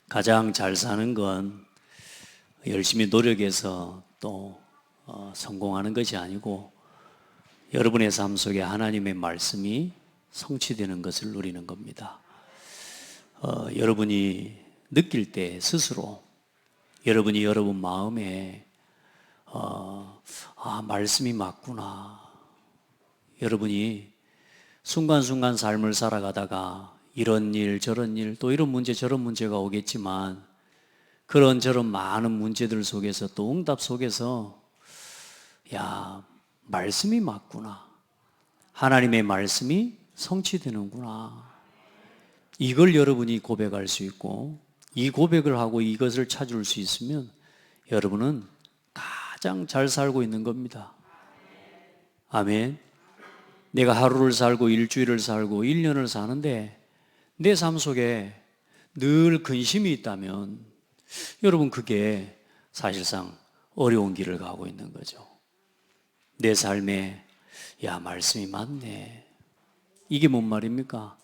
가장 잘 사는 건 열심히 노력해서 또 성공하는 것이 아니고 여러분의 삶 속에 하나님의 말씀이 성취되는 것을 누리는 겁니다. 여러분이 느낄 때 스스로 여러분이 여러분 마음에 말씀이 맞구나. 여러분이 순간순간 삶을 살아가다가 이런 일 저런 일 또 이런 문제 저런 문제가 오겠지만 그런저런 많은 문제들 속에서 또 응답 속에서 말씀이 맞구나. 하나님의 말씀이 성취되는구나. 이걸 여러분이 고백할 수 있고 이 고백을 하고 이것을 찾을 수 있으면 여러분은 가장 잘 살고 있는 겁니다. 아멘. 내가 하루를 살고 일주일을 살고 1년을 사는데 내 삶 속에 늘 근심이 있다면 여러분 그게 사실상 어려운 길을 가고 있는 거죠. 내 삶에 말씀이 맞네. 이게 뭔 말입니까?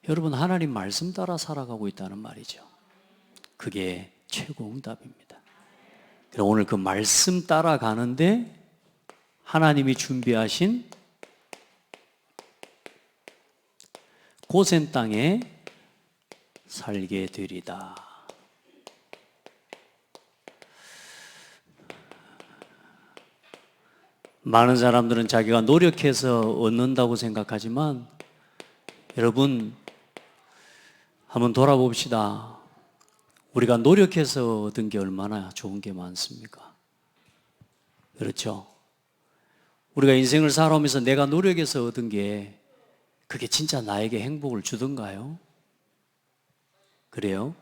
여러분 하나님 말씀 따라 살아가고 있다는 말이죠. 그게 최고 응답입니다. 오늘 그 말씀 따라가는데 하나님이 준비하신 고센 땅에 살게 되리다. 많은 사람들은 자기가 노력해서 얻는다고 생각하지만 여러분 한번 돌아봅시다. 우리가 노력해서 얻은 게 얼마나 좋은 게 많습니까? 그렇죠? 우리가 인생을 살아오면서 내가 노력해서 얻은 게 그게 진짜 나에게 행복을 주던가요? 그래요?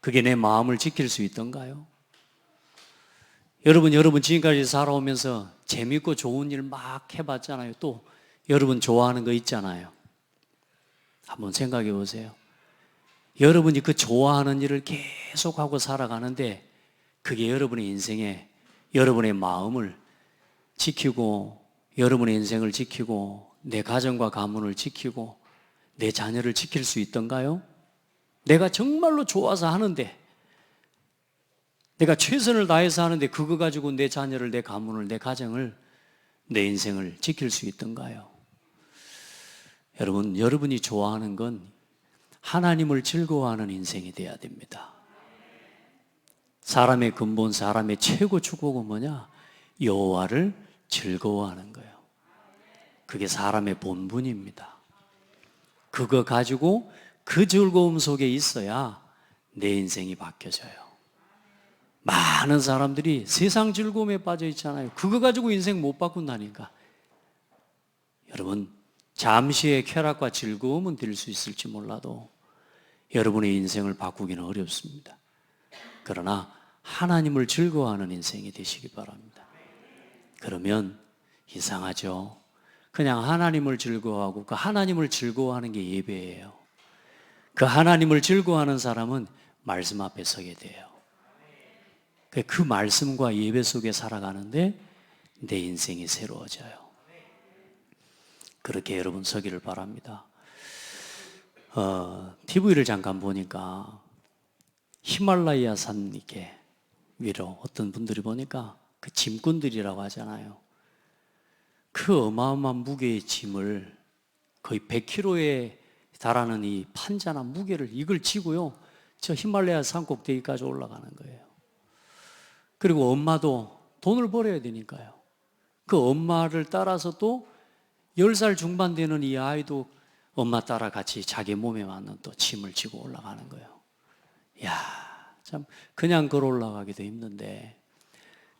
그게 내 마음을 지킬 수 있던가요? 여러분 지금까지 살아오면서 재밌고 좋은 일 막 해봤잖아요. 또 여러분 좋아하는 거 있잖아요. 한번 생각해 보세요. 여러분이 그 좋아하는 일을 계속하고 살아가는데 그게 여러분의 인생에 여러분의 마음을 지키고 여러분의 인생을 지키고 내 가정과 가문을 지키고 내 자녀를 지킬 수 있던가요? 내가 정말로 좋아서 하는데 내가 최선을 다해서 하는데 그거 가지고 내 자녀를, 내 가문을, 내 가정을, 내 인생을 지킬 수 있던가요? 여러분이 좋아하는 건 하나님을 즐거워하는 인생이 돼야 됩니다. 사람의 근본, 사람의 최고 축복은 뭐냐? 여호와를 즐거워하는 거예요. 그게 사람의 본분입니다. 그거 가지고 그 즐거움 속에 있어야 내 인생이 바뀌어져요. 많은 사람들이 세상 즐거움에 빠져 있잖아요. 그거 가지고 인생 못 바꾼다니까. 여러분, 잠시의 쾌락과 즐거움은 될 수 있을지 몰라도 여러분의 인생을 바꾸기는 어렵습니다. 그러나 하나님을 즐거워하는 인생이 되시기 바랍니다. 그러면 이상하죠. 그냥 하나님을 즐거워하고 그 하나님을 즐거워하는 게 예배예요. 그 하나님을 즐거워하는 사람은 말씀 앞에 서게 돼요. 그 말씀과 예배 속에 살아가는데 내 인생이 새로워져요. 그렇게 여러분 서기를 바랍니다. TV를 잠깐 보니까 히말라야 산 이렇게 위로 어떤 분들이 보니까 그 짐꾼들이라고 하잖아요. 그 어마어마한 무게의 짐을 거의 100kg에 달하는 이 판자나 무게를 이걸 지고요. 저 히말라야 산 꼭대기까지 올라가는 거예요. 그리고 엄마도 돈을 벌어야 되니까요. 그 엄마를 따라서 또 10살 중반 되는 이 아이도 엄마 따라 같이 자기 몸에 맞는 또 짐을 지고 올라가는 거예요. 참 그냥 걸어 올라가기도 힘든데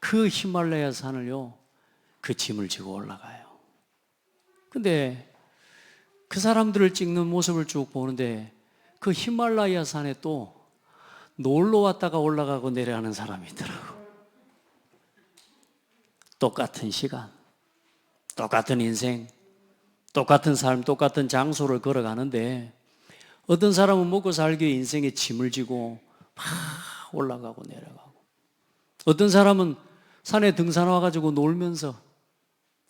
그 히말라야 산을요, 그 짐을 지고 올라가요. 근데 그 사람들을 찍는 모습을 쭉 보는데 그 히말라야 산에 또 놀러 왔다가 올라가고 내려가는 사람이 있더라고. 똑같은 시간, 똑같은 인생, 똑같은 삶, 똑같은 장소를 걸어가는데 어떤 사람은 먹고 살기 위해 인생에 짐을 지고 막 올라가고 내려가고, 어떤 사람은 산에 등산 와가지고 놀면서,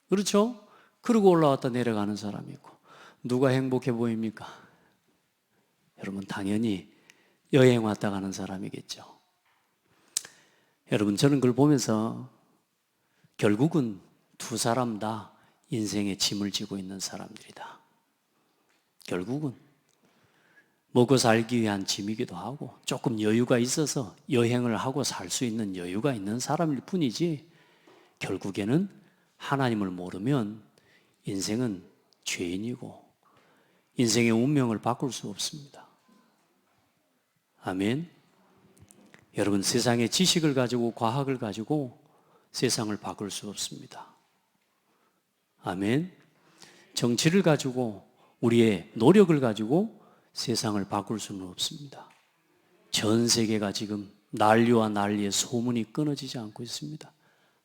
그렇죠? 그러고 올라왔다 내려가는 사람이 있고, 누가 행복해 보입니까? 여러분 당연히 여행 왔다 가는 사람이겠죠. 여러분, 저는 그걸 보면서 결국은 두 사람 다 인생의 짐을 지고 있는 사람들이다. 결국은 먹고 살기 위한 짐이기도 하고 조금 여유가 있어서 여행을 하고 살 수 있는 여유가 있는 사람일 뿐이지, 결국에는 하나님을 모르면 인생은 죄인이고 인생의 운명을 바꿀 수 없습니다. 아멘. 여러분, 세상의 지식을 가지고 과학을 가지고 세상을 바꿀 수 없습니다. 아멘. 정치를 가지고 우리의 노력을 가지고 세상을 바꿀 수는 없습니다. 전 세계가 지금 난리와 난리의 소문이 끊어지지 않고 있습니다.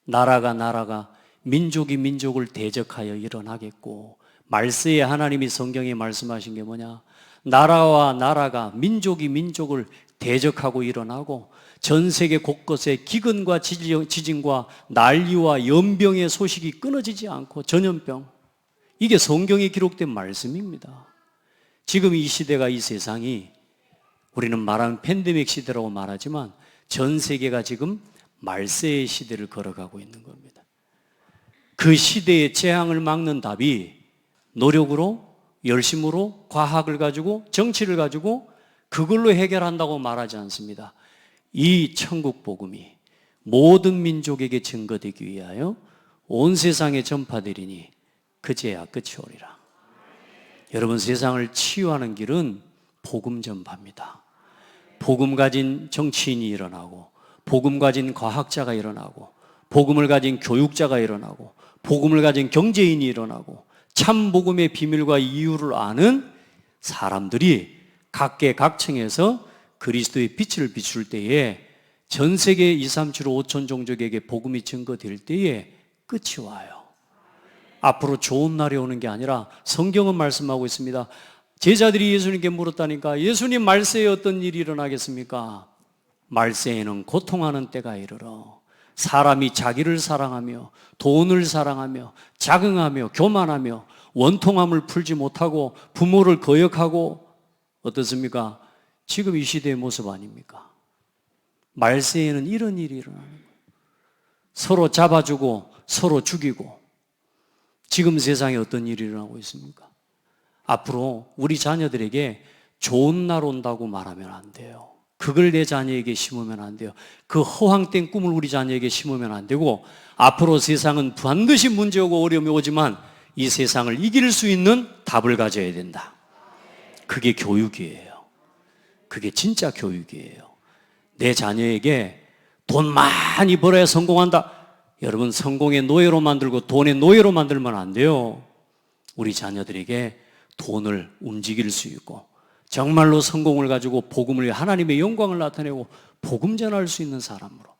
나라가 민족이 민족을 대적하여 일어나겠고, 말세에 하나님이 성경에 말씀하신 게 뭐냐? 나라와 나라가 민족이 민족을 대적하고 일어나고 전 세계 곳곳에 기근과 지진과 난리와 연병의 소식이 끊어지지 않고, 전염병, 이게 성경에 기록된 말씀입니다. 지금 이 시대가, 이 세상이, 우리는 말하는 팬데믹 시대라고 말하지만 전 세계가 지금 말세의 시대를 걸어가고 있는 겁니다. 그 시대의 재앙을 막는 답이 노력으로, 열심으로, 과학을 가지고, 정치를 가지고 그걸로 해결한다고 말하지 않습니다. 이 천국 복음이 모든 민족에게 증거되기 위하여 온 세상에 전파되리니 그제야 끝이 오리라. 여러분, 세상을 치유하는 길은 복음 전파입니다. 복음 가진 정치인이 일어나고, 복음 가진 과학자가 일어나고, 복음을 가진 교육자가 일어나고, 복음을 가진 경제인이 일어나고, 참 복음의 비밀과 이유를 아는 사람들이 각계각층에서 그리스도의 빛을 비출 때에 전 세계 2, 3, 7, 5천 종족에게 복음이 증거될 때에 끝이 와요. 앞으로 좋은 날이 오는 게 아니라 성경은 말씀하고 있습니다. 제자들이 예수님께 물었다니까, 예수님, 말세에 어떤 일이 일어나겠습니까? 말세에는 고통하는 때가 이르러 사람이 자기를 사랑하며 돈을 사랑하며 자긍하며 교만하며 원통함을 풀지 못하고 부모를 거역하고, 어떻습니까? 지금 이 시대의 모습 아닙니까? 말세에는 이런 일이 일어나는 거예요. 서로 잡아주고 서로 죽이고. 지금 세상에 어떤 일이 일어나고 있습니까? 앞으로 우리 자녀들에게 좋은 날 온다고 말하면 안 돼요. 그걸 내 자녀에게 심으면 안 돼요. 그 허황된 꿈을 우리 자녀에게 심으면 안 되고, 앞으로 세상은 반드시 문제 오고 어려움이 오지만 이 세상을 이길 수 있는 답을 가져야 된다. 그게 교육이에요. 그게 진짜 교육이에요. 내 자녀에게 돈 많이 벌어야 성공한다. 여러분, 성공의 노예로 만들고 돈의 노예로 만들면 안 돼요. 우리 자녀들에게 돈을 움직일 수 있고 정말로 성공을 가지고 복음을, 하나님의 영광을 나타내고 복음 전할 수 있는 사람으로,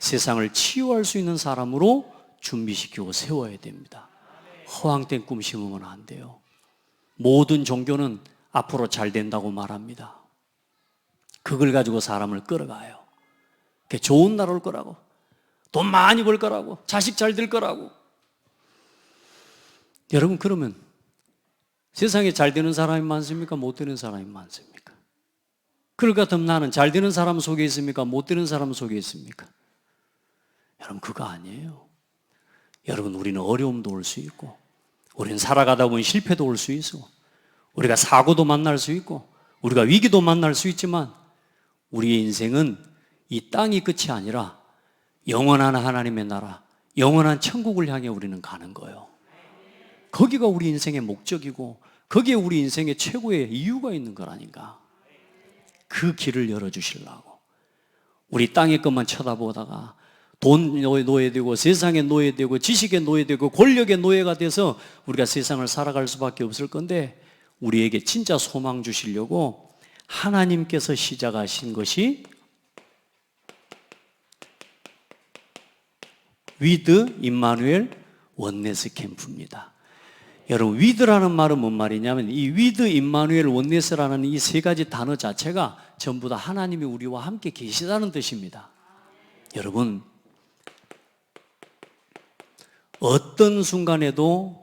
세상을 치유할 수 있는 사람으로 준비시키고 세워야 됩니다. 허황된 꿈 심으면 안 돼요. 모든 종교는 앞으로 잘 된다고 말합니다. 그걸 가지고 사람을 끌어가요. 좋은 날 올 거라고, 돈 많이 벌 거라고, 자식 잘 될 거라고. 여러분, 그러면 세상에 잘 되는 사람이 많습니까? 못 되는 사람이 많습니까? 그럴 것 같으면 나는 잘 되는 사람 속에 있습니까? 못 되는 사람 속에 있습니까? 여러분, 그거 아니에요. 여러분, 우리는 어려움도 올 수 있고, 우리는 살아가다 보면 실패도 올 수 있고, 우리가 사고도 만날 수 있고, 우리가 위기도 만날 수 있지만, 우리의 인생은 이 땅이 끝이 아니라 영원한 하나님의 나라, 영원한 천국을 향해 우리는 가는 거예요. 거기가 우리 인생의 목적이고 거기에 우리 인생의 최고의 이유가 있는 거라니까. 그 길을 열어주시려고. 우리 땅의 것만 쳐다보다가 돈 노예되고 세상의 노예되고 지식의 노예되고 권력의 노예가 돼서 우리가 세상을 살아갈 수밖에 없을 건데, 우리에게 진짜 소망 주시려고 하나님께서 시작하신 것이 위드 임마누엘 원네스 캠프입니다. 여러분, 위드라는 말은 뭔 말이냐면, 이 위드 임마누엘 원네스라는 이 세 가지 단어 자체가 전부 다 하나님이 우리와 함께 계시다는 뜻입니다. 여러분, 어떤 순간에도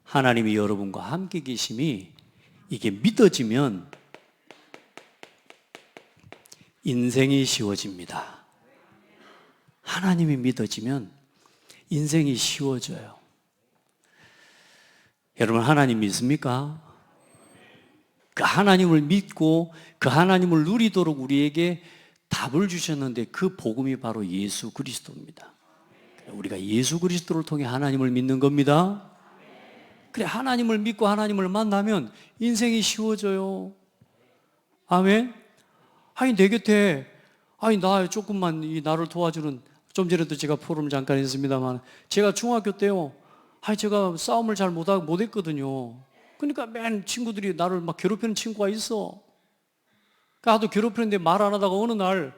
하나님이 여러분과 함께 계심이 이게 믿어지면 인생이 쉬워집니다. 하나님이 믿어지면 인생이 쉬워져요. 여러분, 하나님 믿습니까? 그 하나님을 믿고 그 하나님을 누리도록 우리에게 답을 주셨는데 그 복음이 바로 예수 그리스도입니다. 우리가 예수 그리스도를 통해 하나님을 믿는 겁니다. 그래, 하나님을 믿고 하나님을 만나면 인생이 쉬워져요. 아멘. 아니, 내 곁에 나 조금만 나를 도와주는, 좀 전에도 제가 포럼 잠깐 했습니다만, 제가 중학교 때요, 제가 싸움을 잘 못했거든요. 그러니까 맨 친구들이 나를 막 괴롭히는 친구가 있어. 나도 괴롭히는데 말 안 하다가 어느 날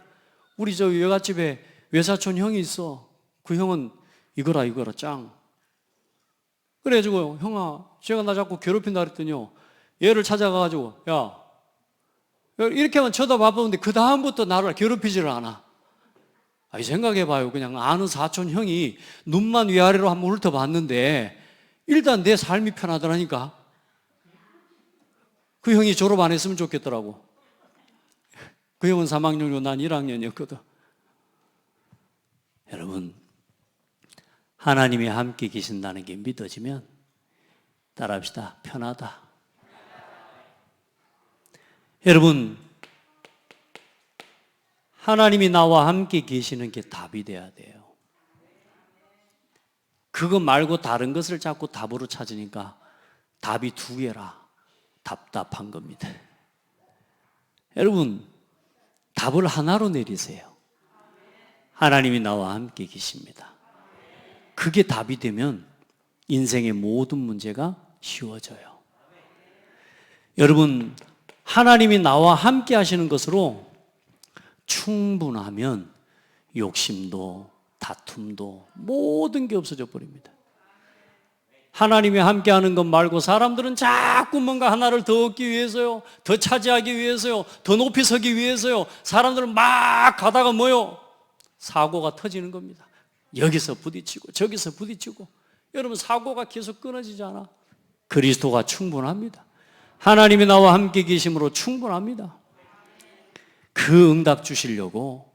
우리 저 외갓집에 외사촌 형이 있어. 그 형은 이거라 짱. 그래가지고 형아, 제가 나 자꾸 괴롭힌다 그랬더니요, 얘를 찾아가가지고 야, 이렇게만 쳐다봐보는데 그 다음부터 나를 괴롭히지를 않아. 생각해봐요. 그냥 아는 사촌 형이 눈만 위아래로 한번 훑어봤는데 일단 내 삶이 편하더라니까. 그 형이 졸업 안 했으면 좋겠더라고. 그 형은 3학년이고 난 1학년이었거든. 여러분, 하나님이 함께 계신다는 게 믿어지면 따라합시다. 편하다. 여러분, 하나님이 나와 함께 계시는 게 답이 돼야 돼요. 그거 말고 다른 것을 자꾸 답으로 찾으니까 답이 두 개라 답답한 겁니다. 여러분, 답을 하나로 내리세요. 하나님이 나와 함께 계십니다. 그게 답이 되면 인생의 모든 문제가 쉬워져요. 여러분, 하나님이 나와 함께 하시는 것으로 충분하면 욕심도 다툼도 모든 게 없어져 버립니다. 하나님이 함께하는 것 말고 사람들은 자꾸 뭔가 하나를 더 얻기 위해서요, 더 차지하기 위해서요, 더 높이 서기 위해서요, 사람들은 막 가다가 뭐요? 사고가 터지는 겁니다. 여기서 부딪히고 저기서 부딪히고. 여러분, 사고가 계속 끊어지지 않아? 그리스도가 충분합니다. 하나님이 나와 함께 계심으로 충분합니다. 그 응답 주시려고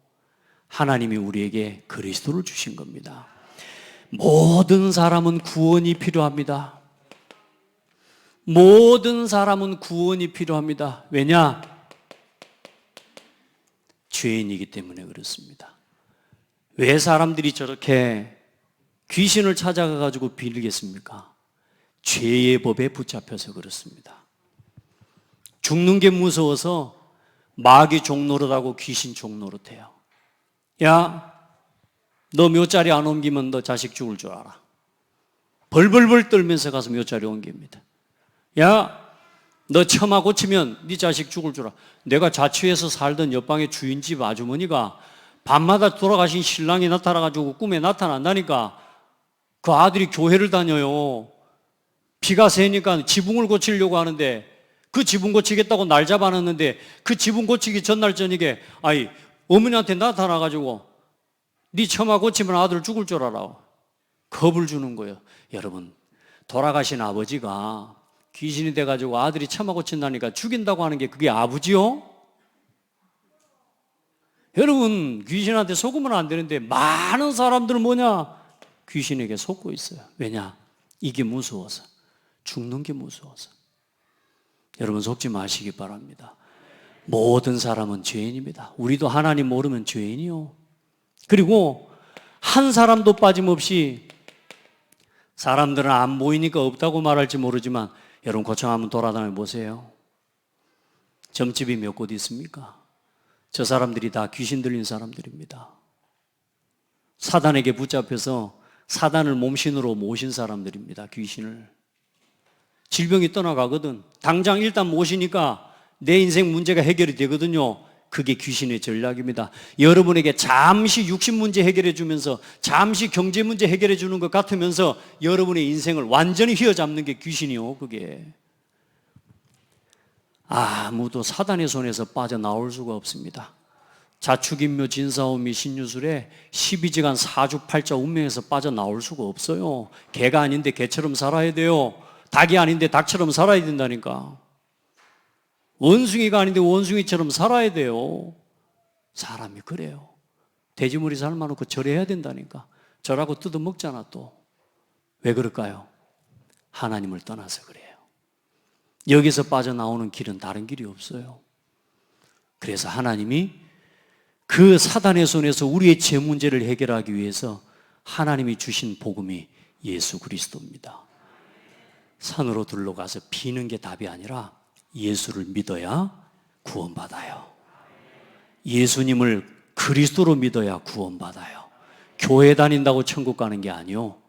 하나님이 우리에게 그리스도를 주신 겁니다. 모든 사람은 구원이 필요합니다. 모든 사람은 구원이 필요합니다. 왜냐? 죄인이기 때문에 그렇습니다. 왜 사람들이 저렇게 귀신을 찾아가가지고 빌겠습니까? 죄의 법에 붙잡혀서 그렇습니다. 죽는 게 무서워서 마귀 종노릇하고 귀신 종노릇해요. 야, 너 묘자리 안 옮기면 너 자식 죽을 줄 알아. 벌벌벌 떨면서 가서 묘자리 옮깁니다. 야, 너 처마 고치면 네 자식 죽을 줄 알아. 내가 자취해서 살던 옆방의 주인집 아주머니가 밤마다 돌아가신 신랑이 나타나가지고 꿈에 나타난다니까 그 아들이 교회를 다녀요. 비가 새니까 지붕을 고치려고 하는데 그 지붕 고치겠다고 날 잡아놨는데 그 지붕 고치기 전날 저녁에 어머니한테 나타나가지고 네 처마 고치면 아들 죽을 줄 알아. 겁을 주는 거예요. 여러분, 돌아가신 아버지가 귀신이 돼가지고 아들이 처마 고친다니까 죽인다고 하는 게 그게 아버지요? 여러분, 귀신한테 속으면 안 되는데 많은 사람들은 뭐냐? 귀신에게 속고 있어요. 왜냐? 이게 무서워서. 죽는 게 무서워서. 여러분, 속지 마시기 바랍니다. 모든 사람은 죄인입니다. 우리도 하나님 모르면 죄인이요. 그리고 한 사람도 빠짐없이, 사람들은 안 보이니까 없다고 말할지 모르지만 여러분, 고청 한번 돌아다녀 보세요. 점집이 몇 곳 있습니까? 저 사람들이 다 귀신 들린 사람들입니다. 사단에게 붙잡혀서 사단을 몸신으로 모신 사람들입니다. 귀신을. 질병이 떠나가거든. 당장 일단 모시니까 내 인생 문제가 해결이 되거든요. 그게 귀신의 전략입니다. 여러분에게 잠시 육신 문제 해결해 주면서 잠시 경제 문제 해결해 주는 것 같으면서 여러분의 인생을 완전히 휘어잡는 게 귀신이요. 그게 아무도 사단의 손에서 빠져나올 수가 없습니다. 자축인묘 진사오미 신유술에 12지간 사주팔자 운명에서 빠져나올 수가 없어요. 개가 아닌데 개처럼 살아야 돼요. 닭이 아닌데 닭처럼 살아야 된다니까. 원숭이가 아닌데 원숭이처럼 살아야 돼요. 사람이 그래요. 돼지머리 삶아놓고 절해야 된다니까. 절하고 뜯어먹잖아 또. 왜 그럴까요? 하나님을 떠나서 그래요. 여기서 빠져나오는 길은 다른 길이 없어요. 그래서 하나님이 그 사단의 손에서 우리의 죄 문제를 해결하기 위해서 하나님이 주신 복음이 예수 그리스도입니다. 산으로 들러가서 비는 게 답이 아니라 예수를 믿어야 구원받아요. 예수님을 그리스도로 믿어야 구원받아요. 교회 다닌다고 천국 가는 게 아니요,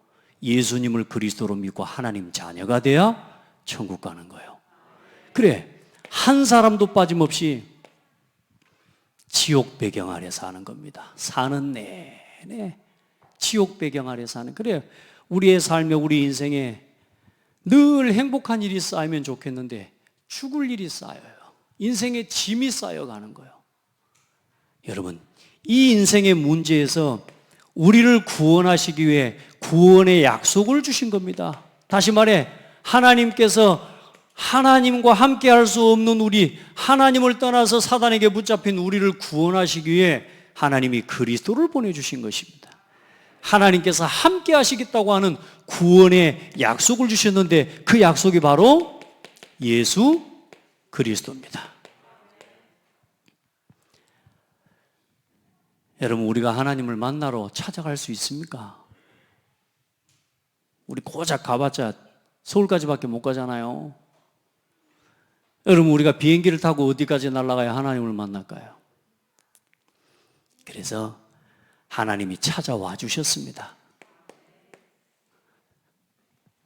예수님을 그리스도로 믿고 하나님 자녀가 돼야 천국 가는 거예요. 그래, 한 사람도 빠짐없이 지옥 배경 아래 사는 겁니다. 사는 내내 지옥 배경 아래 사는. 그래, 우리의 삶에, 우리 인생에 늘 행복한 일이 쌓이면 좋겠는데 죽을 일이 쌓여요. 인생의 짐이 쌓여가는 거예요. 여러분, 이 인생의 문제에서 우리를 구원하시기 위해 구원의 약속을 주신 겁니다. 다시 말해, 하나님께서 하나님과 함께 할 수 없는 우리, 하나님을 떠나서 사단에게 붙잡힌 우리를 구원하시기 위해 하나님이 그리스도를 보내주신 것입니다. 하나님께서 함께 하시겠다고 하는 구원의 약속을 주셨는데 그 약속이 바로 예수 그리스도입니다. 여러분, 우리가 하나님을 만나러 찾아갈 수 있습니까? 우리 고작 가봤자 서울까지밖에 못 가잖아요. 여러분, 우리가 비행기를 타고 어디까지 날아가야 하나님을 만날까요? 그래서 하나님이 찾아와 주셨습니다.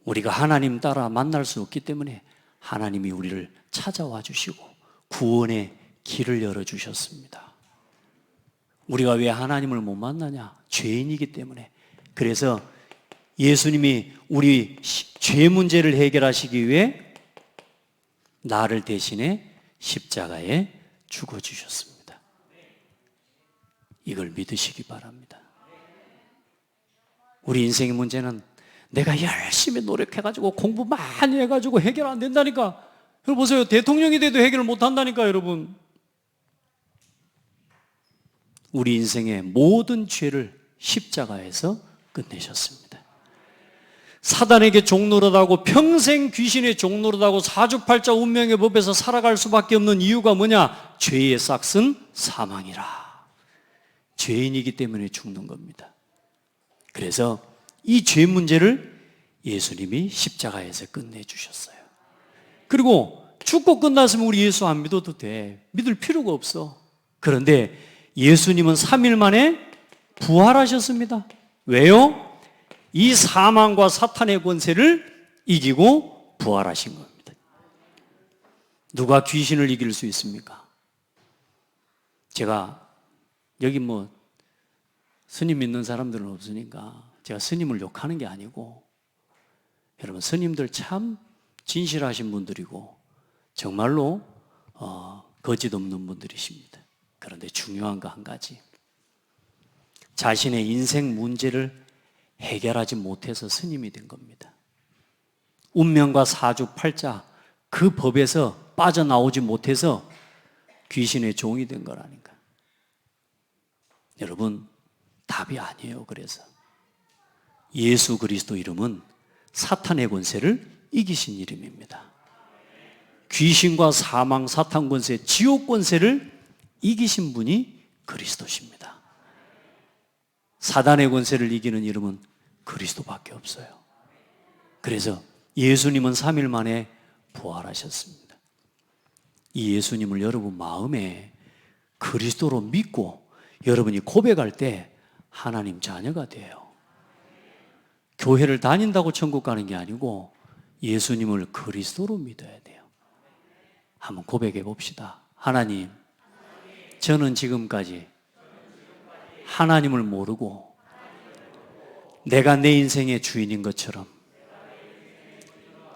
우리가 하나님 따라 만날 수 없기 때문에 하나님이 우리를 찾아와 주시고 구원의 길을 열어주셨습니다. 우리가 왜 하나님을 못 만나냐? 죄인이기 때문에. 그래서 예수님이 우리 죄 문제를 해결하시기 위해 나를 대신해 십자가에 죽어주셨습니다. 이걸 믿으시기 바랍니다. 우리 인생의 문제는 내가 열심히 노력해가지고 공부 많이 해가지고 해결 안 된다니까. 여러분 보세요. 대통령이 돼도 해결을 못 한다니까 여러분. 우리 인생의 모든 죄를 십자가에서 끝내셨습니다. 사단에게 종노릇하고 평생 귀신의 종노릇하고 사주팔자 운명의 법에서 살아갈 수밖에 없는 이유가 뭐냐? 죄의 싹은 사망이라. 죄인이기 때문에 죽는 겁니다. 그래서 이 죄 문제를 예수님이 십자가에서 끝내주셨어요. 그리고 죽고 끝났으면 우리 예수 안 믿어도 돼. 믿을 필요가 없어. 그런데 예수님은 3일 만에 부활하셨습니다. 왜요? 이 사망과 사탄의 권세를 이기고 부활하신 겁니다. 누가 귀신을 이길 수 있습니까? 제가 여기 스님 믿는 사람들은 없으니까 제가 스님을 욕하는 게 아니고, 여러분 스님들 참 진실하신 분들이고 정말로 거짓 없는 분들이십니다. 그런데 중요한 거 한 가지, 자신의 인생 문제를 해결하지 못해서 스님이 된 겁니다. 운명과 사주팔자 그 법에서 빠져나오지 못해서 귀신의 종이 된 거라니까. 여러분, 답이 아니에요. 그래서 예수 그리스도 이름은 사탄의 권세를 이기신 이름입니다. 귀신과 사망, 사탄 권세, 지옥 권세를 이기신 분이 그리스도십니다. 사단의 권세를 이기는 이름은 그리스도밖에 없어요. 그래서 예수님은 3일 만에 부활하셨습니다. 이 예수님을 여러분 마음에 그리스도로 믿고 여러분이 고백할 때 하나님 자녀가 돼요. 교회를 다닌다고 천국 가는 게 아니고 예수님을 그리스도로 믿어야 돼요. 한번 고백해 봅시다. 하나님, 저는 지금까지 하나님을 모르고 내가 내 인생의 주인인 것처럼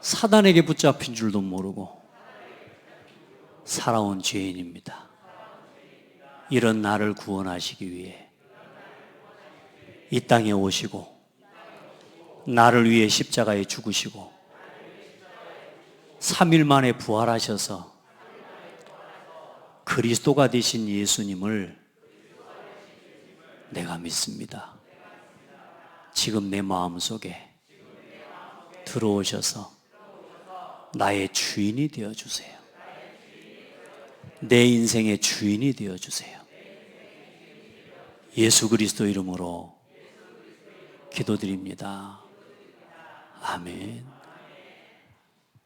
사단에게 붙잡힌 줄도 모르고 살아온 죄인입니다. 이런 나를 구원하시기 위해 이 땅에 오시고 나를 위해 십자가에 죽으시고 3일 만에 부활하셔서 그리스도가 되신 예수님을 내가 믿습니다. 지금 내 마음속에 들어오셔서 나의 주인이 되어주세요. 내 인생의 주인이 되어주세요. 예수 그리스도 이름으로 기도드립니다. 아멘.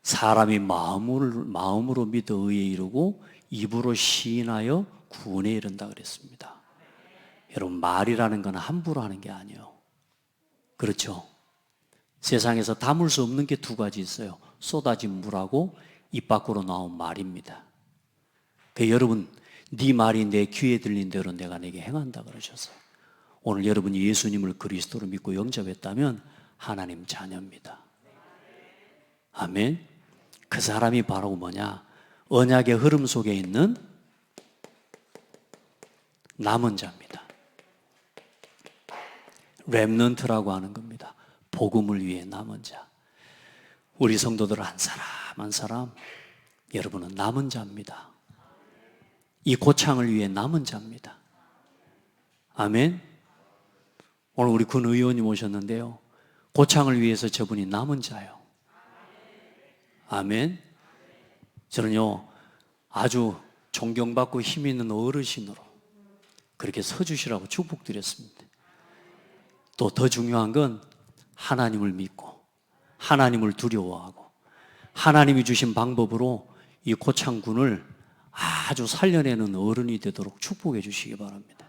사람이 마음으로 믿어 의에 이르고 입으로 시인하여 구원에 이른다 그랬습니다. 여러분, 말이라는 건 함부로 하는 게 아니에요. 그렇죠? 세상에서 담을 수 없는 게 두 가지 있어요. 쏟아진 물하고 입 밖으로 나온 말입니다. 여러분, 네 말이 내 귀에 들린 대로 내가 내게 행한다 그러셔서 오늘 여러분이 예수님을 그리스도로 믿고 영접했다면 하나님 자녀입니다. 아멘. 그 사람이 바로 뭐냐? 언약의 흐름 속에 있는 남은 자입니다. 렘넌트라고 하는 겁니다. 복음을 위해 남은 자. 우리 성도들 한 사람 한 사람, 여러분은 남은 자입니다. 이 고창을 위해 남은 자입니다. 아멘. 오늘 우리 군 의원님 오셨는데요, 고창을 위해서 저분이 남은 자예요. 아멘. 저는요, 아주 존경받고 힘 있는 어르신으로 그렇게 서주시라고 축복드렸습니다. 또 더 중요한 건 하나님을 믿고 하나님을 두려워하고 하나님이 주신 방법으로 이 고창군을 아주 살려내는 어른이 되도록 축복해 주시기 바랍니다.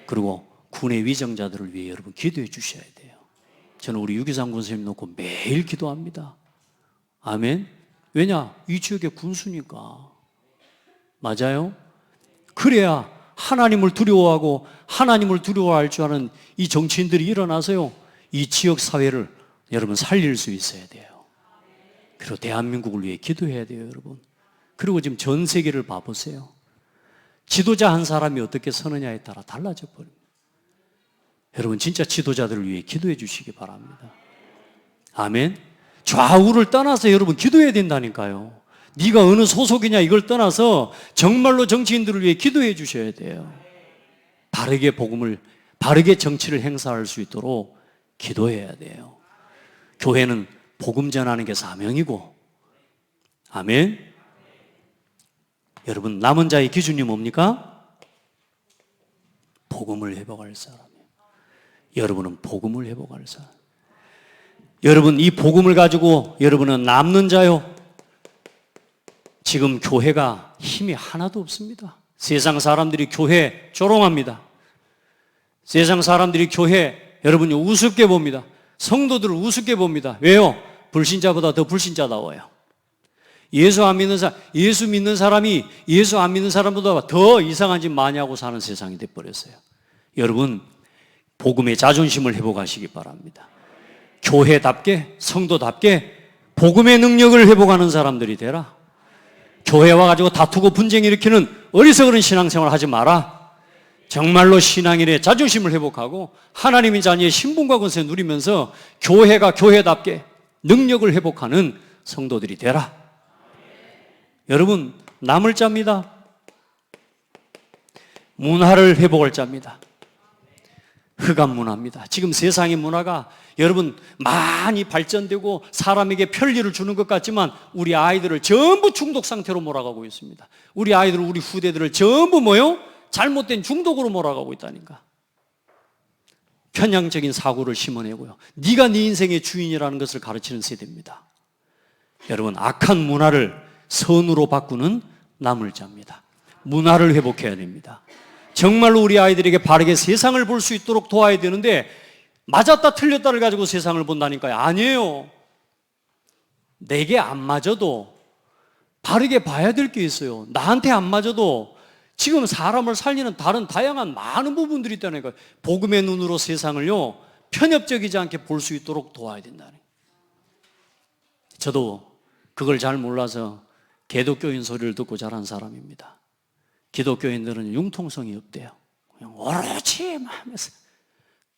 그리고 군의 위정자들을 위해 여러분 기도해 주셔야 돼요. 저는 우리 유기상 군수님 놓고 매일 기도합니다. 아멘. 왜냐? 이 지역의 군수니까. 맞아요? 그래야 하나님을 두려워하고 하나님을 두려워할 줄 아는 이 정치인들이 일어나서요, 이 지역 사회를 여러분 살릴 수 있어야 돼요. 그리고 대한민국을 위해 기도해야 돼요, 여러분. 그리고 지금 전 세계를 봐보세요. 지도자 한 사람이 어떻게 서느냐에 따라 달라져 버립니다. 여러분, 진짜 지도자들을 위해 기도해 주시기 바랍니다. 아멘. 좌우를 떠나서 여러분 기도해야 된다니까요. 네가 어느 소속이냐 이걸 떠나서 정말로 정치인들을 위해 기도해 주셔야 돼요. 바르게 복음을, 바르게 정치를 행사할 수 있도록 기도해야 돼요. 교회는 복음 전하는 게 사명이고, 아멘. 여러분, 남은 자의 기준이 뭡니까? 복음을 회복할 사람이에요. 여러분은 복음을 회복할 사람. 여러분, 이 복음을 가지고 여러분은 남는 자요. 지금 교회가 힘이 하나도 없습니다. 세상 사람들이 교회 조롱합니다. 세상 사람들이 교회 여러분이 우습게 봅니다. 성도들을 우습게 봅니다. 왜요? 불신자보다 더 불신자다워요. 예수 안 믿는 사람, 예수 믿는 사람이 예수 안 믿는 사람보다 더 이상한 짓 많이 하고 사는 세상이 돼버렸어요. 여러분, 복음의 자존심을 회복하시기 바랍니다. 교회답게, 성도답게 복음의 능력을 회복하는 사람들이 되라. 교회 와가지고 다투고 분쟁 일으키는 어리석은 신앙생활 하지 마라. 정말로 신앙인의 자존심을 회복하고 하나님의 자녀의 신분과 권세 누리면서 교회가 교회답게 능력을 회복하는 성도들이 되라. 여러분, 남을 자입니다. 문화를 회복할 자입니다. 흑암 문화입니다. 지금 세상의 문화가 여러분 많이 발전되고 사람에게 편리를 주는 것 같지만 우리 아이들을 전부 중독 상태로 몰아가고 있습니다. 우리 아이들, 우리 후대들을 전부 뭐요? 잘못된 중독으로 몰아가고 있다니까. 편향적인 사고를 심어내고요, 네가 네 인생의 주인이라는 것을 가르치는 세대입니다. 여러분, 악한 문화를 선으로 바꾸는 남을 자입니다. 문화를 회복해야 됩니다. 정말로 우리 아이들에게 바르게 세상을 볼 수 있도록 도와야 되는데 맞았다 틀렸다를 가지고 세상을 본다니까요. 아니에요. 내게 안 맞아도 바르게 봐야 될 게 있어요. 나한테 안 맞아도 지금 사람을 살리는 다른 다양한 많은 부분들이 있다니까요. 복음의 눈으로 세상을요, 편협적이지 않게 볼 수 있도록 도와야 된다니. 저도 그걸 잘 몰라서 개독교인 소리를 듣고 자란 사람입니다. 기독교인들은 융통성이 없대요. 그냥 오로지 하면서.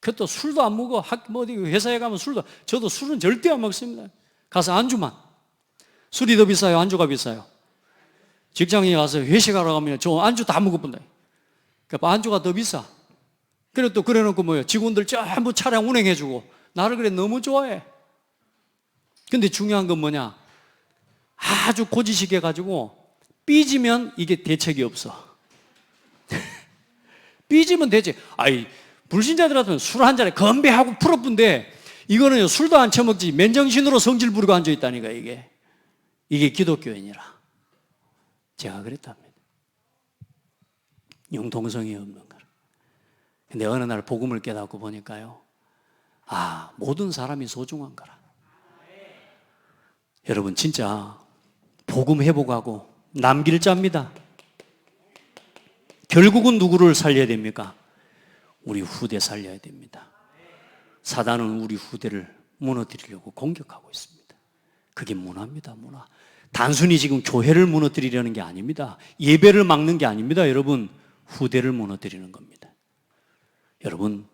그것도 술도 안 먹어. 어디 회사에 가면 술도, 저도 술은 절대 안 먹습니다. 가서 안주만. 술이 더 비싸요, 안주가 비싸요? 직장에 가서 회식하러 가면 저 안주 다 먹어본다. 그러니까 안주가 더 비싸. 그리고 또 그래놓고 뭐예요? 직원들 전부 차량 운행해주고 나를 그래 너무 좋아해. 근데 중요한 건 뭐냐? 아주 고지식해가지고 삐지면 이게 대책이 없어. 삐지면 되지. 아이, 불신자들한테는 술 한 잔에 건배하고 풀어뿐데 이거는 술도 안 처먹지 맨정신으로 성질 부리고 앉아있다니까 이게. 이게 기독교인이라. 제가 그랬답니다. 융통성이 없는 거라. 근데 어느 날 복음을 깨닫고 보니까요. 아, 모든 사람이 소중한 거라. 여러분 진짜 복음 회복하고 남길 자입니다. 결국은 누구를 살려야 됩니까? 우리 후대 살려야 됩니다. 사단은 우리 후대를 무너뜨리려고 공격하고 있습니다. 그게 문화입니다, 문화. 단순히 지금 교회를 무너뜨리려는 게 아닙니다. 예배를 막는 게 아닙니다. 여러분, 후대를 무너뜨리는 겁니다. 여러분,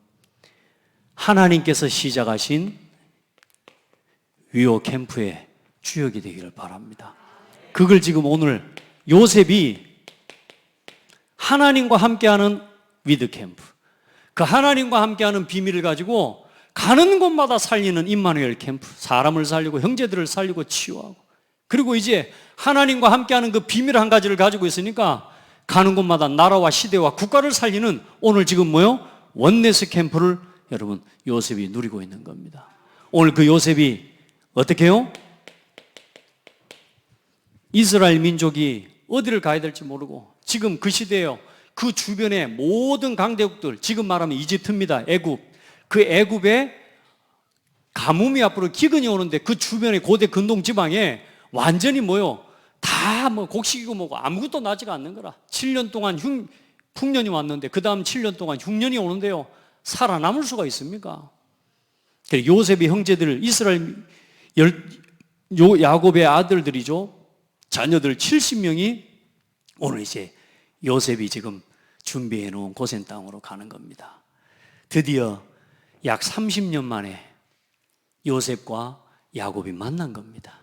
하나님께서 시작하신 위호 캠프의 주역이 되기를 바랍니다. 그걸 지금 오늘 요셉이 하나님과 함께하는 위드 캠프, 그 하나님과 함께하는 비밀을 가지고 가는 곳마다 살리는 임마누엘 캠프, 사람을 살리고 형제들을 살리고 치유하고, 그리고 이제 하나님과 함께하는 그 비밀 한 가지를 가지고 있으니까 가는 곳마다 나라와 시대와 국가를 살리는 오늘 지금 뭐요? 원네스 캠프를 여러분 요셉이 누리고 있는 겁니다. 오늘 그 요셉이 어떻게 해요? 이스라엘 민족이 어디를 가야 될지 모르고 지금 그 시대에요. 그 주변의 모든 강대국들, 지금 말하면 이집트입니다. 애굽. 그 애굽에 가뭄이 앞으로 기근이 오는데 그 주변의 고대 근동 지방에 완전히 뭐요? 다 뭐 곡식이고 뭐고 아무것도 나지가 않는 거라. 7년 동안 풍년이 왔는데 그 다음 7년 동안 흉년이 오는데요. 살아남을 수가 있습니까? 요셉의 형제들, 이스라엘 야곱의 아들들이죠. 자녀들 70명이 오늘 이제 요셉이 지금 준비해 놓은 고센 땅으로 가는 겁니다. 드디어 약 30년 만에 요셉과 야곱이 만난 겁니다.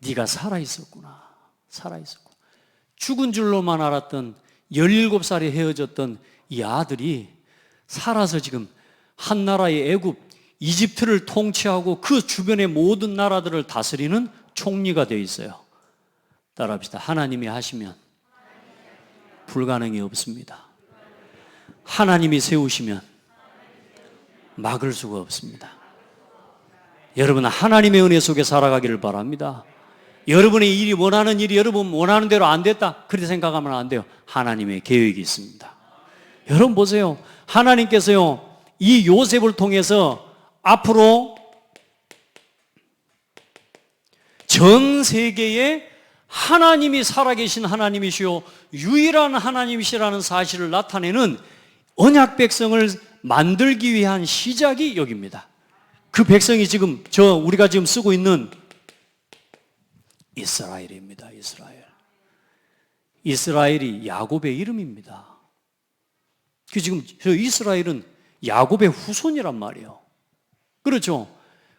네가 살아있었구나. 살아있었고 죽은 줄로만 알았던 17살에 헤어졌던 이 아들이 살아서 지금 한 나라의 애굽, 이집트를 통치하고 그 주변의 모든 나라들을 다스리는 총리가 되어 있어요. 따라합시다. 하나님이 하시면 불가능이 없습니다. 하나님이 세우시면 막을 수가 없습니다. 여러분 하나님의 은혜 속에 살아가기를 바랍니다. 여러분의 일이 원하는 일이 여러분 원하는 대로 안 됐다 그렇게 생각하면 안 돼요. 하나님의 계획이 있습니다. 여러분 보세요. 하나님께서요 이 요셉을 통해서 앞으로 전 세계에 하나님이 살아계신 하나님이시요 유일한 하나님이시라는 사실을 나타내는 언약 백성을 만들기 위한 시작이 여기입니다. 그 백성이 지금 우리가 지금 쓰고 있는 이스라엘입니다. 이스라엘이 야곱의 이름입니다. 지금 저 이스라엘은 야곱의 후손이란 말이에요. 그렇죠?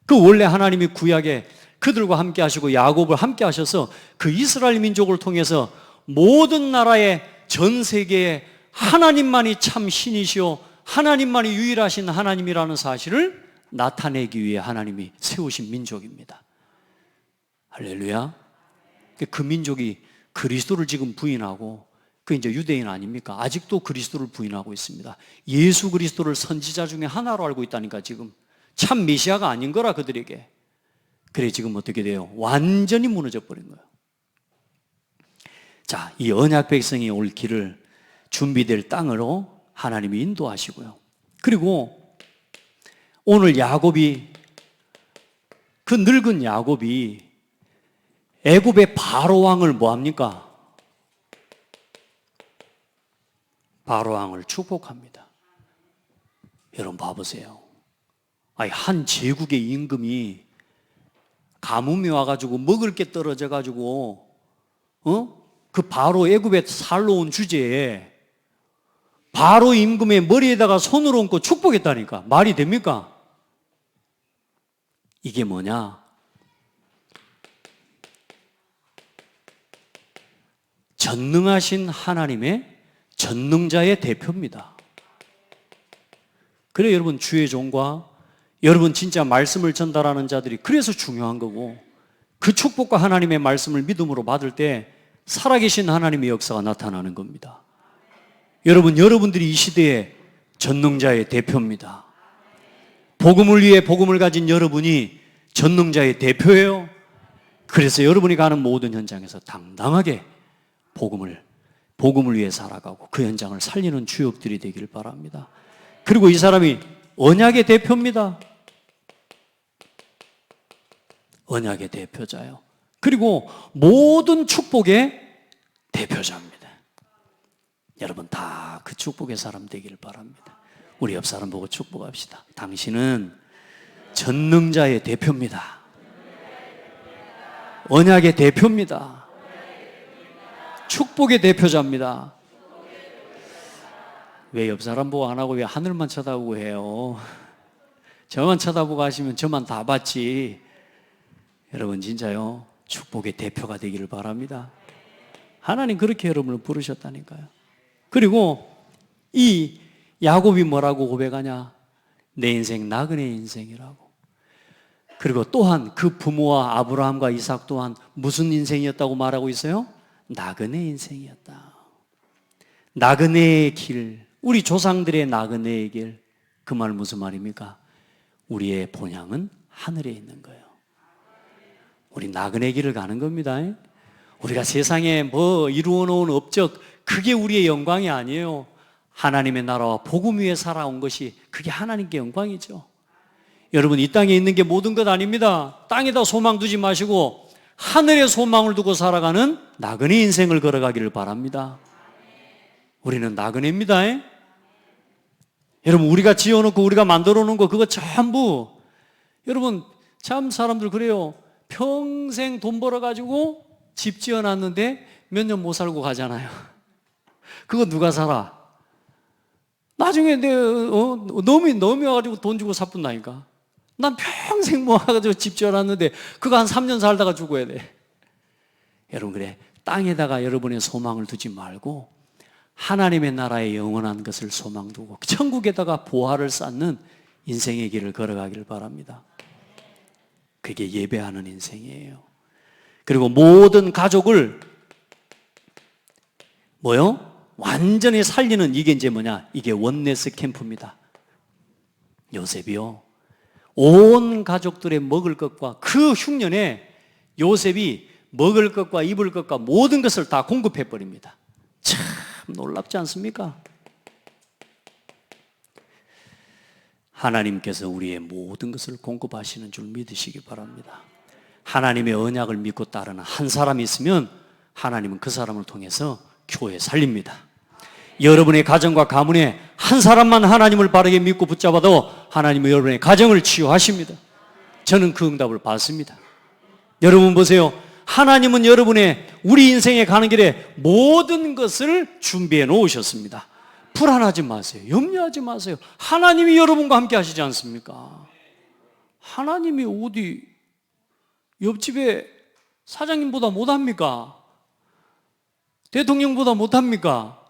그 원래 하나님이 구약에 그들과 함께 하시고 야곱을 함께 하셔서 그 이스라엘 민족을 통해서 모든 나라의 전 세계에 하나님만이 참 신이시오 하나님만이 유일하신 하나님이라는 사실을 나타내기 위해 하나님이 세우신 민족입니다. 할렐루야. 그 민족이 그리스도를 지금 부인하고 그 이제 유대인 아닙니까? 아직도 그리스도를 부인하고 있습니다. 예수 그리스도를 선지자 중에 하나로 알고 있다니까 지금 참 메시아가 아닌 거라 그들에게. 그래 지금 어떻게 돼요? 완전히 무너져 버린 거예요. 자, 이 언약 백성이 올 길을 준비될 땅으로 하나님이 인도하시고요. 그리고 오늘 야곱이 그 늙은 야곱이 애굽의 바로 왕을 뭐 합니까? 바로 왕을 축복합니다. 여러분 봐보세요. 아니 한 제국의 임금이 가뭄이 와가지고 먹을 게 떨어져가지고 그 바로 애굽에 살러 온 주제에 바로 임금의 머리에다가 손을 얹고 축복했다니까. 말이 됩니까? 이게 뭐냐? 전능하신 하나님의 전능자의 대표입니다. 그래 여러분, 주의 종과 여러분 진짜 말씀을 전달하는 자들이 그래서 중요한 거고, 그 축복과 하나님의 말씀을 믿음으로 받을 때 살아계신 하나님의 역사가 나타나는 겁니다. 여러분, 여러분들이 이 시대의 전능자의 대표입니다. 복음을 위해 복음을 가진 여러분이 전능자의 대표예요. 그래서 여러분이 가는 모든 현장에서 당당하게 복음을 위해 살아가고 그 현장을 살리는 주역들이 되길 바랍니다. 그리고 이 사람이 언약의 대표입니다. 언약의 대표자요. 그리고 모든 축복의 대표자입니다. 여러분 다 그 축복의 사람 되길 바랍니다. 우리 옆 사람 보고 축복합시다. 당신은 전능자의 대표입니다. 언약의 대표입니다. 축복의 대표자입니다. 왜 옆 사람 보고 안 하고 왜 하늘만 쳐다보고 해요? 저만 쳐다보고 하시면 저만 다 받지. 여러분 진짜요, 축복의 대표가 되기를 바랍니다. 하나님 그렇게 여러분을 부르셨다니까요. 그리고 이 야곱이 뭐라고 고백하냐? 내 인생 나그네 인생이라고. 그리고 또한 그 부모와 아브라함과 이삭 또한 무슨 인생이었다고 말하고 있어요? 나그네 인생이었다. 나그네의 길, 우리 조상들의 나그네의 길. 그 말 무슨 말입니까? 우리의 본향은 하늘에 있는 거예요. 우리 나그네 길을 가는 겁니다. 우리가 세상에 뭐 이루어 놓은 업적, 그게 우리의 영광이 아니에요. 하나님의 나라와 복음 위에 살아온 것이 그게 하나님께 영광이죠. 여러분 이 땅에 있는 게 모든 것 아닙니다. 땅에다 소망 두지 마시고 하늘에 소망을 두고 살아가는 나그네 인생을 걸어가기를 바랍니다. 우리는 나그네입니다. 여러분 우리가 지어놓고 우리가 만들어 놓은 거 그거 전부, 여러분 참 사람들 그래요. 평생 돈 벌어가지고 집 지어놨는데 몇 년 못 살고 가잖아요. 그거 누가 살아? 나중에 놈이 와가지고 돈 주고 사뿐다니까. 난 평생 모아가지고 집 지어놨는데 그거 한 3년 살다가 죽어야 돼. 여러분 그래, 땅에다가 여러분의 소망을 두지 말고 하나님의 나라의 영원한 것을 소망 두고 천국에다가 보화를 쌓는 인생의 길을 걸어가기를 바랍니다. 그게 예배하는 인생이에요. 그리고 모든 가족을 완전히 살리는, 이게 이제 뭐냐? 이게 원네스 캠프입니다. 요셉이요, 온 가족들의 먹을 것과 그 흉년에 요셉이 먹을 것과 입을 것과 모든 것을 다 공급해 버립니다. 참 놀랍지 않습니까? 하나님께서 우리의 모든 것을 공급하시는 줄 믿으시기 바랍니다. 하나님의 언약을 믿고 따르는 한 사람이 있으면 하나님은 그 사람을 통해서 교회 살립니다. 여러분의 가정과 가문에 한 사람만 하나님을 바르게 믿고 붙잡아도 하나님은 여러분의 가정을 치유하십니다. 저는 그 응답을 받습니다. 여러분 보세요. 하나님은 여러분의 우리 인생에 가는 길에 모든 것을 준비해 놓으셨습니다. 불안하지 마세요. 염려하지 마세요. 하나님이 여러분과 함께 하시지 않습니까? 하나님이 어디 옆집에 사장님보다 못합니까? 대통령보다 못합니까?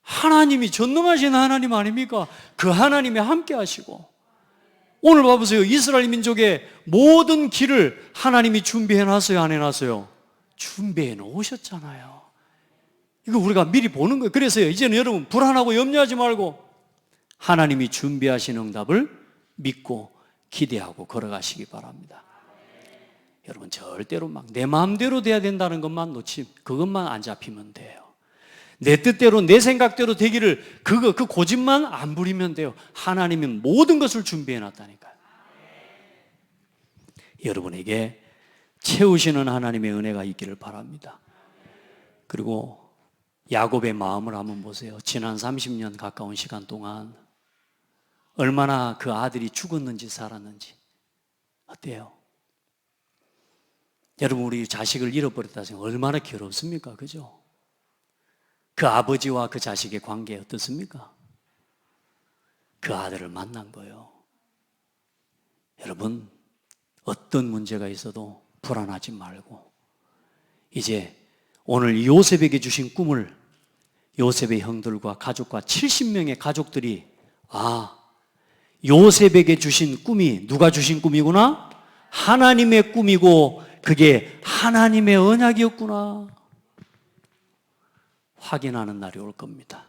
하나님이 전능하신 하나님 아닙니까? 그 하나님이 함께 하시고, 오늘 봐보세요. 이스라엘 민족의 모든 길을 하나님이 준비해 놨어요, 안 해놨어요? 준비해 놓으셨잖아요. 이거 우리가 미리 보는 거예요. 그래서 이제는 여러분 불안하고 염려하지 말고 하나님이 준비하신 응답을 믿고 기대하고 걸어가시기 바랍니다. 여러분 절대로 막 내 마음대로 돼야 된다는 것만 그것만 안 잡히면 돼요. 내 뜻대로 내 생각대로 되기를 그 고집만 안 부리면 돼요. 하나님은 모든 것을 준비해 놨다니까요. 여러분에게 채우시는 하나님의 은혜가 있기를 바랍니다. 그리고 야곱의 마음을 한번 보세요. 지난 30년 가까운 시간 동안 얼마나 그 아들이 죽었는지 살았는지 어때요? 여러분 우리 자식을 잃어버렸다 생각 얼마나 괴롭습니까? 그죠? 그 아버지와 그 자식의 관계 어떻습니까? 그 아들을 만난 거예요. 여러분 어떤 문제가 있어도 불안하지 말고 이제 오늘 요셉에게 주신 꿈을 요셉의 형들과 가족과 70명의 가족들이 요셉에게 주신 꿈이 누가 주신 꿈이구나? 하나님의 꿈이고 그게 하나님의 언약이었구나. 확인하는 날이 올 겁니다.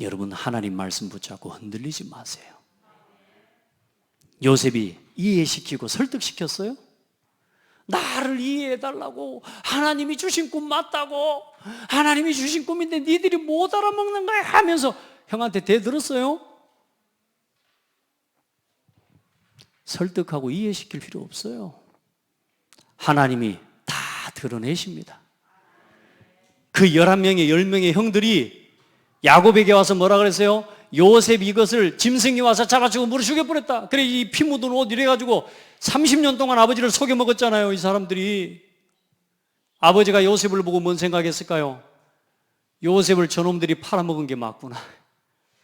여러분, 하나님 말씀 붙잡고 흔들리지 마세요. 요셉이 이해시키고 설득시켰어요? 나를 이해해달라고, 하나님이 주신 꿈 맞다고, 하나님이 주신 꿈인데 니들이 못 알아먹는 거야 하면서 형한테 대들었어요? 설득하고 이해시킬 필요 없어요. 하나님이 다 드러내십니다. 그 11명의 10명의 형들이 야곱에게 와서 뭐라 그랬어요? 요셉 이것을 짐승이 와서 잡아주고 물어 죽여버렸다. 그래 이 피 묻은 옷 이래가지고 30년 동안 아버지를 속여 먹었잖아요. 이 사람들이. 아버지가 요셉을 보고 뭔 생각했을까요? 요셉을 저놈들이 팔아먹은 게 맞구나.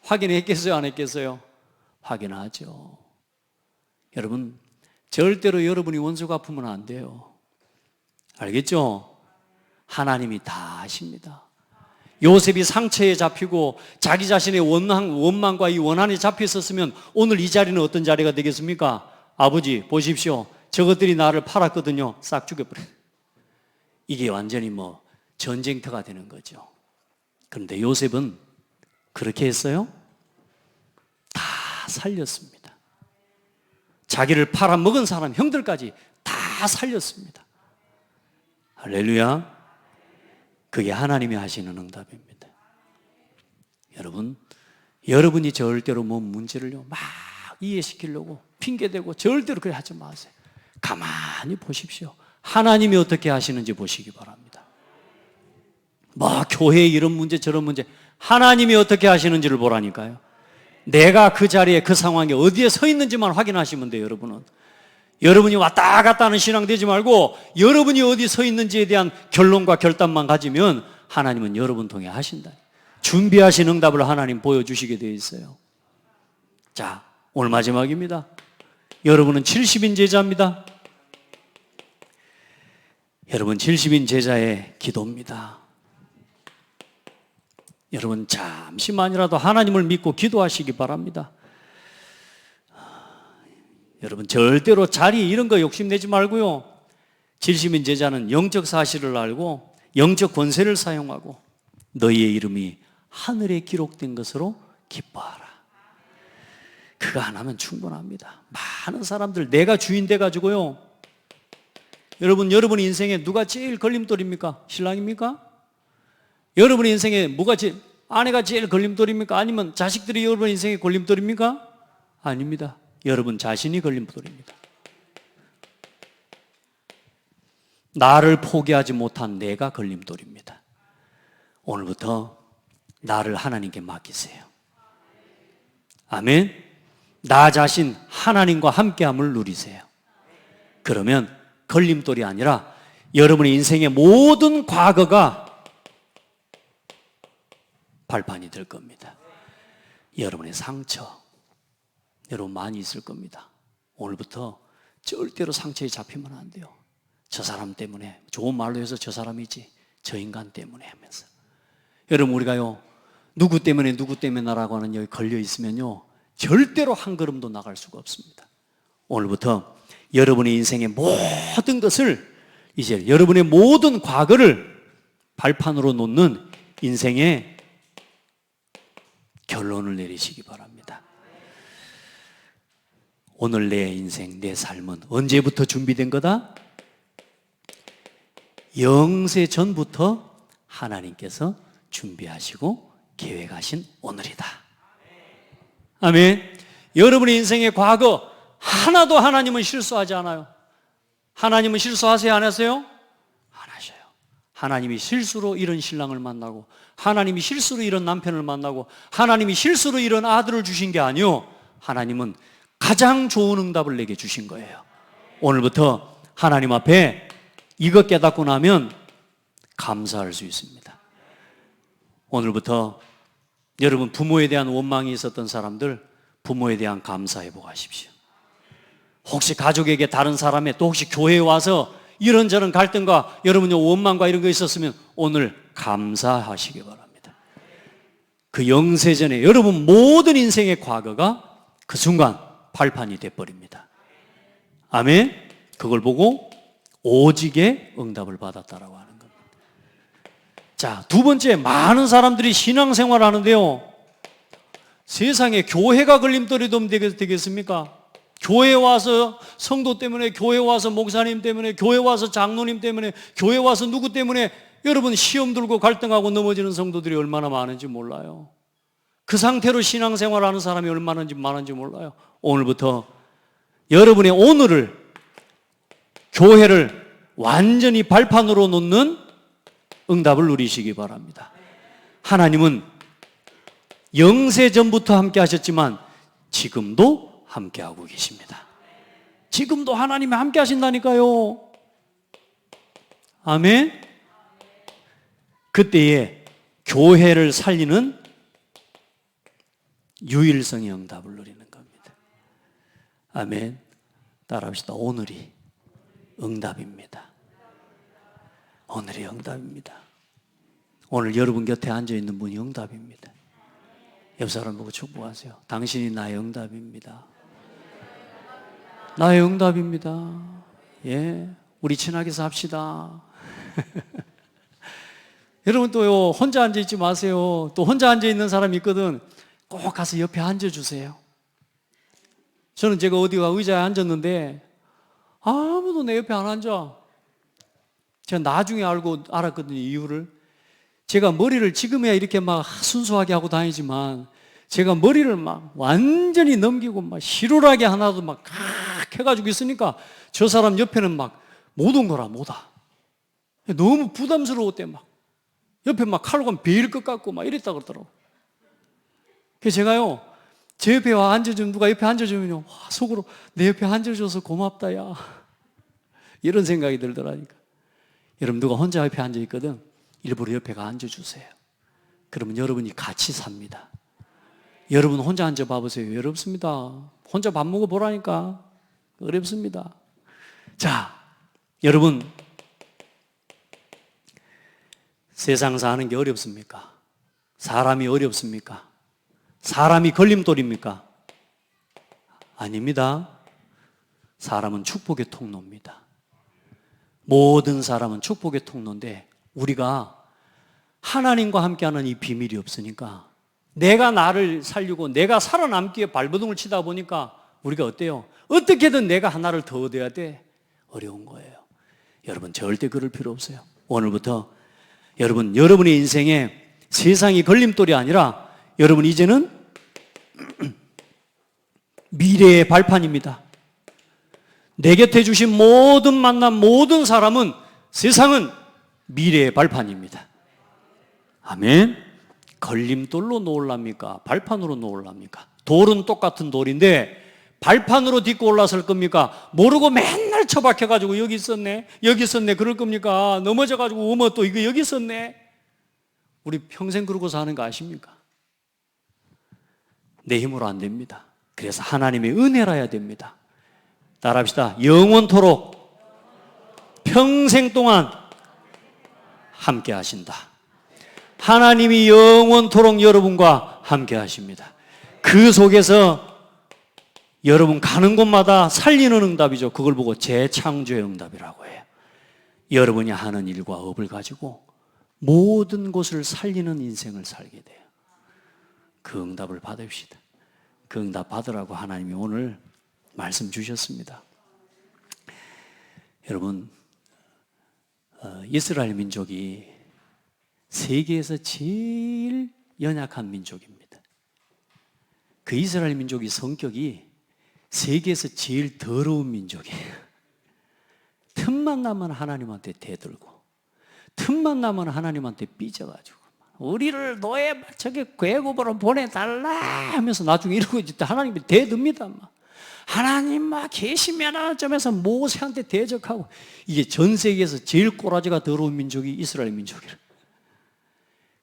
확인했겠어요? 안 했겠어요? 확인하죠. 여러분, 절대로 여러분이 원수 갚으면 안 돼요. 알겠죠? 하나님이 다 아십니다. 요셉이 상처에 잡히고 자기 자신의 원망과 이 원한에 잡혀 있었으면 오늘 이 자리는 어떤 자리가 되겠습니까? 아버지 보십시오. 저것들이 나를 팔았거든요. 싹 죽여버려요. 이게 완전히 전쟁터가 되는 거죠. 그런데 요셉은 그렇게 했어요? 다 살렸습니다. 자기를 팔아먹은 사람 형들까지 다 살렸습니다. 할렐루야. 그게 하나님이 하시는 응답입니다. 여러분, 여러분이 절대로 뭔 문제를요 막 이해시키려고 핑계대고 절대로 그래 하지 마세요. 가만히 보십시오. 하나님이 어떻게 하시는지 보시기 바랍니다. 교회에 이런 문제 저런 문제, 하나님이 어떻게 하시는지를 보라니까요. 내가 그 자리에 그 상황에 어디에 서 있는지만 확인하시면 돼요. 여러분이 왔다 갔다 하는 신앙 되지 말고 여러분이 어디 서 있는지에 대한 결론과 결단만 가지면 하나님은 여러분 통해 하신다. 준비하신 응답을 하나님 보여주시게 되어 있어요. 자, 오늘 마지막입니다. 여러분은 70인 제자입니다. 여러분 70인 제자의 기도입니다. 여러분 잠시만이라도 하나님을 믿고 기도하시기 바랍니다. 여러분 절대로 자리 이런 거 욕심내지 말고요. 70인 제자는 영적 사실을 알고 영적 권세를 사용하고 너희의 이름이 하늘에 기록된 것으로 기뻐하라. 그거 하나면 충분합니다. 많은 사람들 내가 주인 돼가지고요. 여러분 인생에 누가 제일 걸림돌입니까? 신랑입니까? 여러분 인생에 아내가 제일 걸림돌입니까? 아니면 자식들이 여러분 인생에 걸림돌입니까? 아닙니다. 여러분 자신이 걸림돌입니다. 나를 포기하지 못한 내가 걸림돌입니다. 오늘부터 나를 하나님께 맡기세요. 아멘. 나 자신 하나님과 함께함을 누리세요. 그러면 걸림돌이 아니라 여러분의 인생의 모든 과거가 발판이 될 겁니다. 여러분의 상처, 여러분 많이 있을 겁니다. 오늘부터 절대로 상처에 잡히면 안 돼요. 저 사람 때문에, 좋은 말로 해서 저 사람이지, 저 인간 때문에 하면서. 여러분 우리가요, 누구 때문에 나라고 하는 여기 걸려 있으면요, 절대로 한 걸음도 나갈 수가 없습니다. 오늘부터 여러분의 인생의 모든 것을, 이제 여러분의 모든 과거를 발판으로 놓는 인생의 결론을 내리시기 바랍니다. 오늘 내 인생, 내 삶은 언제부터 준비된 거다? 영세 전부터 하나님께서 준비하시고 계획하신 오늘이다. 아멘. 여러분의 인생의 과거 하나도 하나님은 실수하지 않아요. 하나님은 실수하세요? 안 하세요? 안 하셔요. 하나님이 실수로 이런 신랑을 만나고, 하나님이 실수로 이런 남편을 만나고, 하나님이 실수로 이런 아들을 주신 게 아니요, 하나님은 가장 좋은 응답을 내게 주신 거예요. 오늘부터 하나님 앞에 이것 깨닫고 나면 감사할 수 있습니다. 오늘부터 여러분 부모에 대한 원망이 있었던 사람들, 부모에 대한 감사 회복하십시오. 혹시 가족에게 다른 사람의, 또 혹시 교회에 와서 이런저런 갈등과 여러분의 원망과 이런 거 있었으면 오늘 감사하시기 바랍니다. 그 영세전에 여러분 모든 인생의 과거가 그 순간 발판이 돼버립니다. 아멘. 그걸 보고 오직의 응답을 받았다라고 하는 겁니다. 자, 두 번째, 많은 사람들이 신앙생활을 하는데요, 세상에 교회가 걸림돌이 되면 되겠습니까? 교회 와서 성도 때문에, 교회 와서 목사님 때문에, 교회 와서 장로님 때문에, 교회 와서 누구 때문에 여러분 시험 들고 갈등하고 넘어지는 성도들이 얼마나 많은지 몰라요. 그 상태로 신앙생활하는 사람이 얼마나 많은지 몰라요. 오늘부터 여러분의 오늘을, 교회를 완전히 발판으로 놓는 응답을 누리시기 바랍니다. 하나님은 영세전부터 함께 하셨지만 지금도 함께 하고 계십니다. 지금도 하나님이 함께 하신다니까요. 아멘. 그때에 교회를 살리는 유일성의 응답을 누리는 겁니다. 아멘. 따라합시다. 오늘이 응답입니다. 오늘이 응답입니다. 오늘 여러분 곁에 앉아있는 분이 응답입니다. 옆 사람 보고 축복하세요. 당신이 나의 응답입니다. 나의 응답입니다. 예, 우리 친하게 삽시다. 여러분 또요, 혼자 앉아있지 마세요. 또 혼자 앉아있는 사람이 있거든. 꼭 가서 옆에 앉아주세요. 저는 제가 어디가 의자에 앉았는데 아무도 내 옆에 안 앉아. 제가 나중에 알았거든요, 이유를. 제가 머리를 지금이야 이렇게 막 순수하게 하고 다니지만 제가 머리를 막 완전히 넘기고 막 시루라기 하나도 막 해가지고 있으니까 저 사람 옆에는 막 못 온 거라, 못 와. 너무 부담스러웠대. 막 옆에 막 칼로 가면 베일 것 같고 막 이랬다 그러더라고. 그래서 제가요, 제 옆에 와 앉아주면, 누가 옆에 앉아주면요, 속으로 내 옆에 앉아줘서 고맙다 야, 이런 생각이 들더라니까. 여러분, 누가 혼자 옆에 앉아있거든, 일부러 옆에 가 앉아주세요. 그러면 여러분이 같이 삽니다. 여러분 혼자 앉아봐 보세요. 어렵습니다. 혼자 밥 먹어보라니까. 어렵습니다. 자, 여러분, 세상 사는 게 어렵습니까? 사람이 어렵습니까? 사람이 걸림돌입니까? 아닙니다. 사람은 축복의 통로입니다. 모든 사람은 축복의 통로인데 우리가 하나님과 함께하는 이 비밀이 없으니까 내가 나를 살리고 내가 살아남기에 발버둥을 치다 보니까 우리가 어때요? 어떻게든 내가 하나를 더 얻어야 돼. 어려운 거예요. 여러분 절대 그럴 필요 없어요. 오늘부터 여러분의 인생에 세상이 걸림돌이 아니라 여러분 이제는 미래의 발판입니다. 내 곁에 주신 모든 만남, 모든 사람은, 세상은 미래의 발판입니다. 아멘. 걸림돌로 놓으랍니까? 발판으로 놓으랍니까? 돌은 똑같은 돌인데 발판으로 딛고 올라설 겁니까? 모르고 맨날 처박혀가지고 여기 있었네, 여기 있었네 그럴 겁니까? 넘어져가지고 어머 또 이거 여기 있었네. 우리 평생 그러고 사는 거 아십니까? 내 힘으로 안 됩니다. 그래서 하나님의 은혜라야 됩니다. 따라합시다. 영원토록 평생 동안 함께 하신다. 하나님이 영원토록 여러분과 함께 하십니다. 그 속에서 여러분 가는 곳마다 살리는 응답이죠. 그걸 보고 재창조의 응답이라고 해요. 여러분이 하는 일과 업을 가지고 모든 곳을 살리는 인생을 살게 돼요. 그 응답을 받읍시다. 그 응답 받으라고 하나님이 오늘 말씀 주셨습니다. 여러분, 이스라엘 민족이 세계에서 제일 연약한 민족입니다. 그 이스라엘 민족이 성격이 세계에서 제일 더러운 민족이에요. 틈만 나면 하나님한테 대들고 틈만 나면 하나님한테 삐져가지고 우리를 노예 저기 괴국으로 보내달라 하면서 나중에 이러고 있을 때 하나님이 대듭니다. 막. 하나님 막 계시면 점에서 모세한테 대적하고. 이게 전 세계에서 제일 꼬라지가 더러운 민족이 이스라엘 민족이라.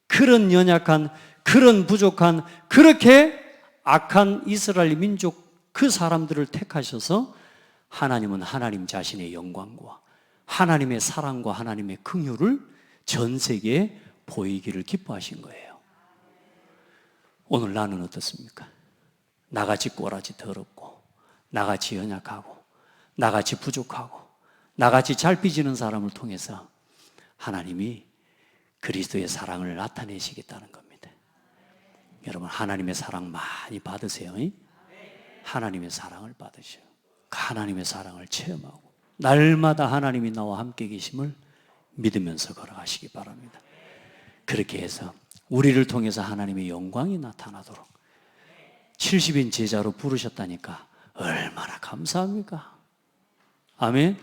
그런 연약한, 그런 부족한, 그렇게 악한 이스라엘 민족 그 사람들을 택하셔서 하나님은 하나님 자신의 영광과 하나님의 사랑과 하나님의 긍휼을 전 세계에 보이기를 기뻐하신 거예요. 오늘 나는 어떻습니까? 나같이 꼬라지 더럽고, 나같이 연약하고, 나같이 부족하고, 나같이 잘 빚지는 사람을 통해서 하나님이 그리스도의 사랑을 나타내시겠다는 겁니다. 여러분, 하나님의 사랑 많이 받으세요. 하나님의 사랑을 받으셔요. 하나님의 사랑을 체험하고 날마다 하나님이 나와 함께 계심을 믿으면서 걸어가시기 바랍니다. 그렇게 해서 우리를 통해서 하나님의 영광이 나타나도록 70인 제자로 부르셨다니까 얼마나 감사합니까? 아멘.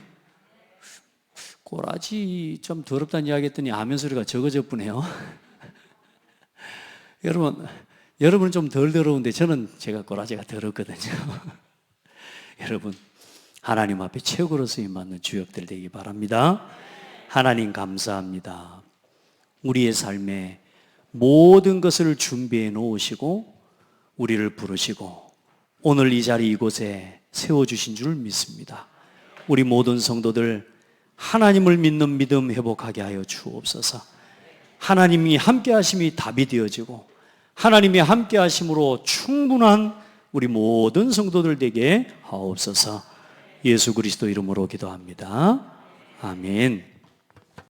꼬라지 좀 더럽다는 이야기 했더니 아멘 소리가 적어져 보네요. 여러분은 좀 덜 더러운데 저는 제가 꼬라지가 더럽거든요. 여러분, 하나님 앞에 최고로 쓰임받는 주역들 되기 바랍니다. 하나님 감사합니다. 우리의 삶에 모든 것을 준비해 놓으시고 우리를 부르시고 오늘 이 자리 이곳에 세워주신 줄 믿습니다. 우리 모든 성도들 하나님을 믿는 믿음 회복하게 하여 주옵소서. 하나님이 함께 하심이 답이 되어지고 하나님이 함께 하심으로 충분한 우리 모든 성도들 되게 하옵소서. 예수 그리스도 이름으로 기도합니다. 아멘.